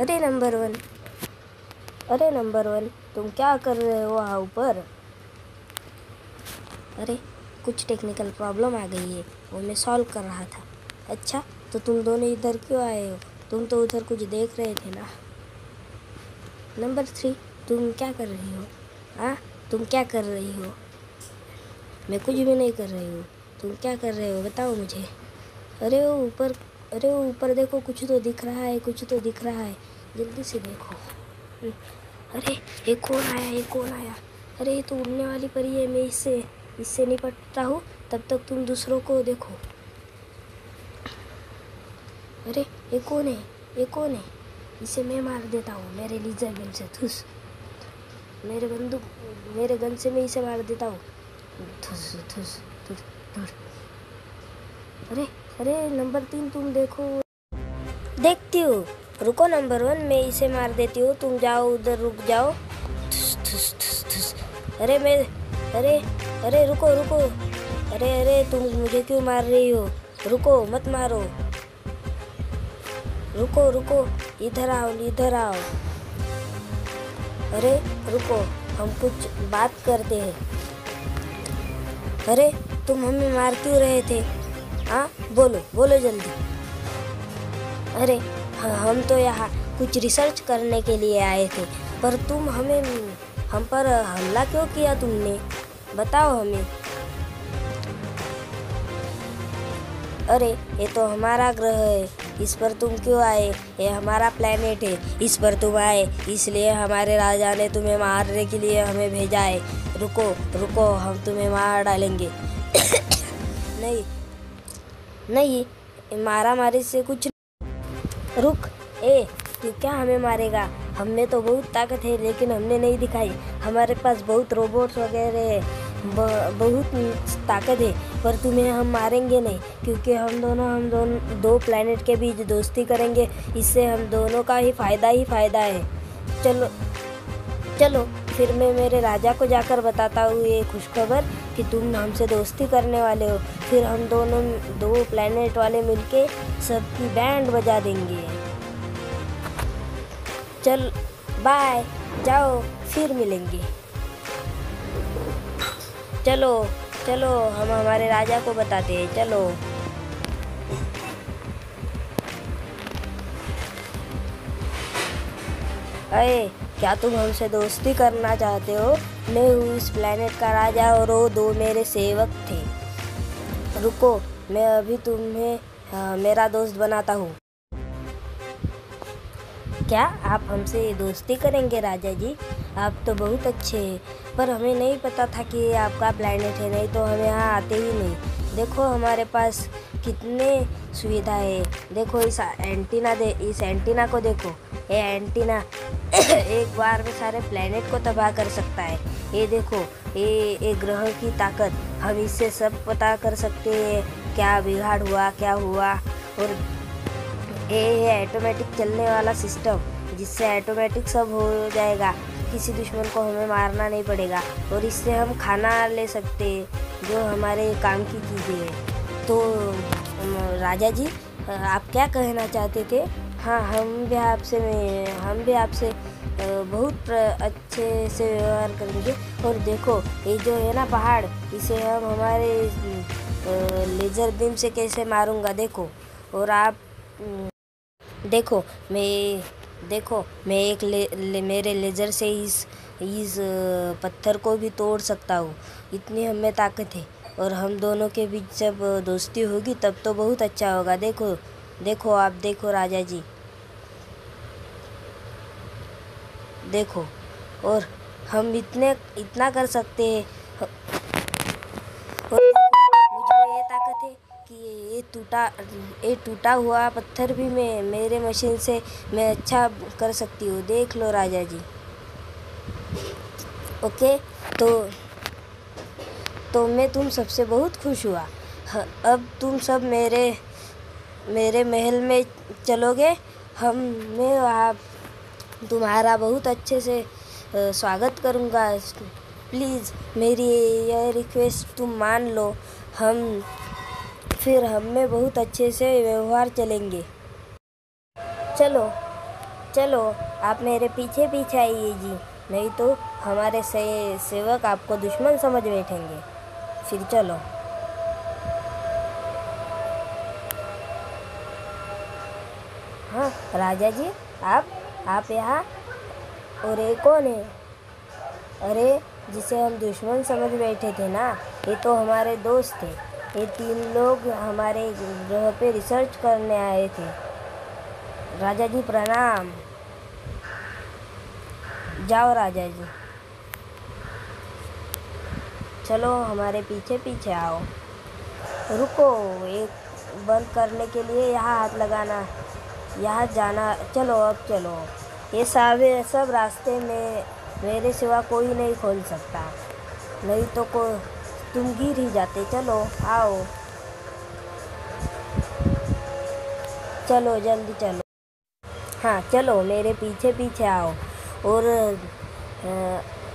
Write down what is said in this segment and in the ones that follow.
अरे number one, अरे number one, तुम क्या कर रहे हो वहाँ ऊपर? अरे कुछ टेक्निकल प्रॉब्लम आ गई है, वो मैं सॉल्व कर रहा था। अच्छा, तो तुम दोनों इधर क्यों आए हो? तुम तो उधर कुछ देख रहे थे ना। नंबर थ्री, तुम क्या कर रही हो? हाँ, तुम क्या कर रही हो? मैं कुछ भी नहीं कर रही हूँ। तुम क्या कर रहे हो बताओ मुझे। अरे वो ऊपर, अरे वो ऊपर देखो, कुछ तो दिख रहा है, कुछ तो दिख रहा है, जल्दी से देखो। अरे ये कौन आया, ये कौन आया? अरे ये तो उड़ने वाली परी है, मैं इससे निपटता हूँ, तब तक तुम दूसरों को देखो। अरे ये कौन है, ये कौन है? इसे मैं मार देता हूँ मेरे लेजर गन से। ठुस, मेरे गन से मैं इसे मार देता हूँ। ठुस ठुस ठुस ठुस। अरे अरे नंबर तीन, तुम देखो। देखती हूँ, रुको नंबर वन, मैं इसे मार देती हूँ, तुम जाओ उधर, रुक जाओ। ठुस ठुस ठुस ठुस। अरे मैं, अरे अरे रुको रुको, अरे तुम मुझे क्यों मार रही हो? रुको मत मारो, रुको रुको, इधर आओ इधर आओ। अरे रुको, हम कुछ बात करते हैं। अरे तुम हमें मार क्यों रहे थे? हाँ बोलो बोलो जल्दी। अरे हम तो यहाँ कुछ रिसर्च करने के लिए आए थे, पर तुम हम पर हमला क्यों किया तुमने? बताओ हमें। अरे ये तो हमारा ग्रह है, इस पर तुम क्यों आए? ये हमारा प्लेनेट है, इस पर तुम आए, इसलिए हमारे राजा ने तुम्हें मारने के लिए हमें भेजा है। रुको रुको, हम तुम्हें मार डालेंगे। नहीं नहीं, मारा मारी से कुछ। रुक, तू क्या हमें मारेगा? हमने तो बहुत ताकत है, लेकिन हमने नहीं दिखाई। हमारे पास बहुत रोबोट्स वगैरह है, बहुत ताकत है, पर तुम्हें हम मारेंगे नहीं, क्योंकि हम दोनों दो प्लैनेट के बीच दोस्ती करेंगे। इससे हम दोनों का ही फायदा है। चलो चलो, फिर मैं मेरे राजा को जाकर बताता हूँ ये खुशखबर कि तुम हमसे दोस्ती करने वाले हो। फिर हम दोनों दो प्लैनेट वाले मिलके सबकी बैंड बजा देंगे। चल बाय, जाओ फिर मिलेंगे। चलो चलो, हम हमारे राजा को बताते हैं, चलो। अरे क्या तुम हमसे दोस्ती करना चाहते हो? मैं हूँ इस प्लेनेट का राजा और वो दो मेरे सेवक थे। रुको, मैं अभी तुम्हें मेरा दोस्त बनाता हूँ। क्या आप हमसे दोस्ती करेंगे राजा जी? आप तो बहुत अच्छे हैं, पर हमें नहीं पता था कि ये आपका प्लेनेट है, नहीं तो हम यहाँ आते ही नहीं। देखो हमारे पास कितने सुविधा है। देखो इस एंटीना को देखो। ये एंटीना एक बार में सारे प्लेनेट को तबाह कर सकता है। ये देखो, ये ग्रह की ताकत, हम इससे सब पता कर सकते हैं क्या बिगाड़ हुआ, क्या हुआ। और ये ऑटोमेटिक चलने वाला सिस्टम, जिससे ऑटोमेटिक सब हो जाएगा, किसी दुश्मन को हमें मारना नहीं पड़ेगा। और इससे हम खाना ले सकते हैं, जो हमारे काम की चीज़ें हैं। तो राजा जी, आप क्या कहना चाहते थे? हाँ, हम भी आपसे बहुत अच्छे से व्यवहार करेंगे। और देखो ये जो है ना पहाड़, इसे हम हमारे लेज़र बीम से कैसे मारूंगा, देखो। और आप देखो, मैं मेरे लेज़र से इस पत्थर को भी तोड़ सकता हूँ। इतनी हमें ताकत है। और हम दोनों के बीच जब दोस्ती होगी तब तो बहुत अच्छा होगा। देखो आप देखो राजा जी, देखो। और हम इतना कर सकते हैं। और मुझे ये ताकत है कि ये टूटा हुआ पत्थर भी मेरे मशीन से मैं अच्छा कर सकती हूँ। देख लो राजा जी। ओके, तो मैं तुम सबसे बहुत खुश हुआ। अब तुम सब मेरे महल में चलोगे। मैं वहाँ तुम्हारा बहुत अच्छे से स्वागत करूँगा। प्लीज़ मेरी यह रिक्वेस्ट तुम मान लो। फिर हम में बहुत अच्छे से व्यवहार चलेंगे। चलो चलो आप मेरे पीछे पीछे आइए जी, नहीं तो हमारे सेवक आपको दुश्मन समझ बैठेंगे। फिर चलो। हाँ राजा जी, आप यहाँ? और ये कौन है? अरे जिसे हम दुश्मन समझ बैठे थे ना, ये तो हमारे दोस्त थे। ये 3 लोग हमारे ग्रह पे रिसर्च करने आए थे। राजा जी प्रणाम। जाओ राजा जी। चलो हमारे पीछे पीछे आओ। रुको, एक बंद करने के लिए यहाँ हाथ लगाना, यहाँ जाना। चलो अब चलो। ये सब रास्ते में मेरे सिवा कोई नहीं खोल सकता, नहीं तो तुम गिर ही जाते। चलो आओ, चलो जल्दी चलो। हाँ चलो मेरे पीछे पीछे आओ। और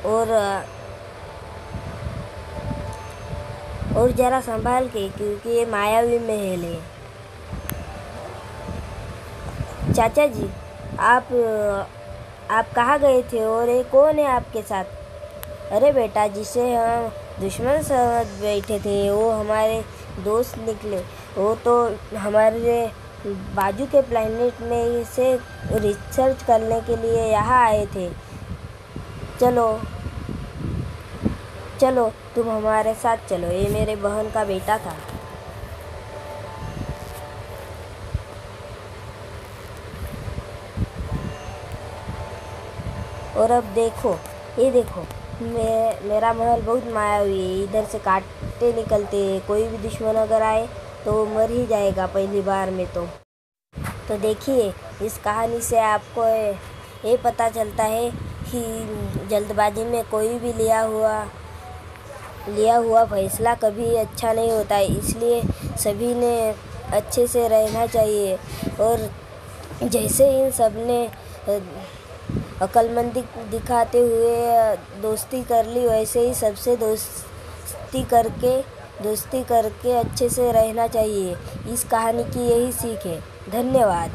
और और ज़रा संभाल के, क्योंकि ये मायावी महल है। चाचा जी, आप कहाँ गए थे और ये कौन है आपके साथ? अरे बेटा, जिसे हम दुश्मन समझ बैठे थे वो हमारे दोस्त निकले। वो तो हमारे बाजू के प्लैनेट में से रिसर्च करने के लिए यहाँ आए थे। चलो चलो तुम हमारे साथ चलो। ये मेरे बहन का बेटा था। और अब देखो, ये देखो, मेरा महल बहुत मायावी है। इधर से कांटे निकलते हैं। कोई भी दुश्मन अगर आए तो मर ही जाएगा पहली बार में। तो देखिए, इस कहानी से आपको ये पता चलता है कि जल्दबाजी में कोई भी लिया हुआ फैसला कभी अच्छा नहीं होता है। इसलिए सभी ने अच्छे से रहना चाहिए। और जैसे इन सब ने अक्लमंदी दिखाते हुए दोस्ती कर ली, वैसे ही सबसे दोस्ती करके अच्छे से रहना चाहिए। इस कहानी की यही सीख है। धन्यवाद।